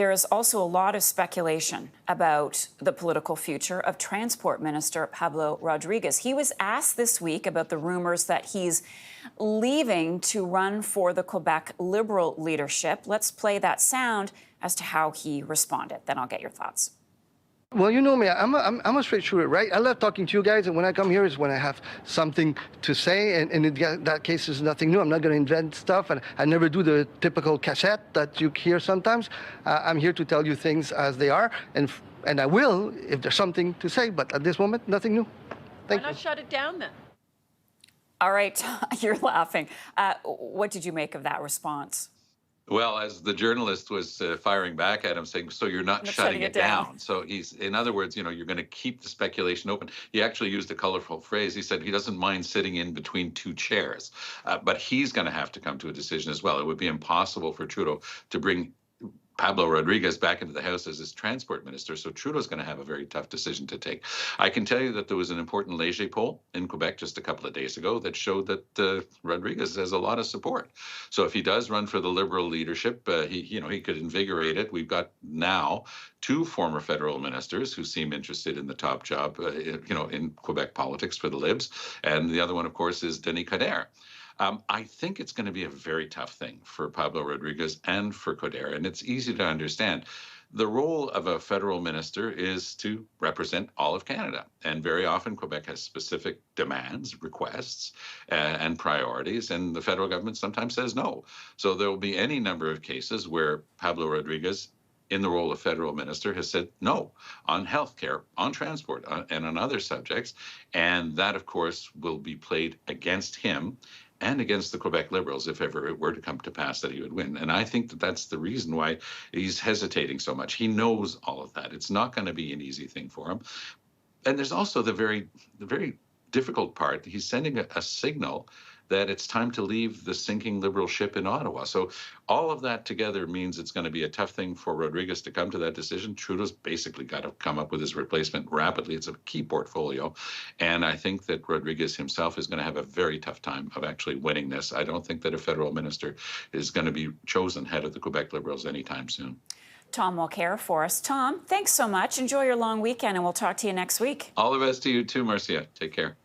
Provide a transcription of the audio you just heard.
there is also a lot of speculation about the political future of Transport Minister Pablo Rodriguez. He was asked this week about the rumors that he's leaving to run for the Quebec Liberal leadership. Let's play that sound as to how he responded. Then I'll get your thoughts. Well, you know me, I'm a straight shooter, right? I love talking to you guys, and when I come here is when I have something to say, and in that case is nothing new. I'm not going to invent stuff, and I never do the typical cachette that you hear sometimes. I'm here to tell you things as they are, and I will if there's something to say, but at this moment, nothing new. Thank you. Why not shut it down then? All right, you're laughing. What did you make of that response? Well, as the journalist was firing back at him, saying, so you're not shutting it down. So he's, in other words, you're going to keep the speculation open. He actually used a colorful phrase. He said he doesn't mind sitting in between two chairs, but he's going to have to come to a decision as well. It would be impossible for Trudeau to bring Pablo Rodriguez back into the House as his transport minister, so Trudeau's going to have a very tough decision to take. I can tell you that there was an important Leger poll in Quebec just a couple of days ago that showed that Rodriguez has a lot of support. So if he does run for the Liberal leadership, he could invigorate it. We've got now two former federal ministers who seem interested in the top job, in Quebec politics for the Libs, and the other one, of course, is Denis Coderre. I think it's going to be a very tough thing for Pablo Rodriguez and for Coderre, and it's easy to understand. The role of a federal minister is to represent all of Canada, and very often Quebec has specific demands, requests, and priorities, and the federal government sometimes says no. So there will be any number of cases where Pablo Rodriguez, in the role of federal minister, has said no on healthcare, on transport, and on other subjects, and that, of course, will be played against him and against the Quebec Liberals if ever it were to come to pass that he would win. And I think that that's the reason why he's hesitating so much. He knows all of that. It's not going to be an easy thing for him. And there's also the very difficult part. He's sending a signal that it's time to leave the sinking Liberal ship in Ottawa. So all of that together means it's going to be a tough thing for Rodriguez to come to that decision. Trudeau's basically got to come up with his replacement rapidly. It's a key portfolio. And I think that Rodriguez himself is going to have a very tough time of actually winning this. I don't think that a federal minister is going to be chosen head of the Quebec Liberals anytime soon. Tom Mulcair for us. Tom, thanks so much. Enjoy your long weekend, and we'll talk to you next week. All the best to you too, Marcia. Take care.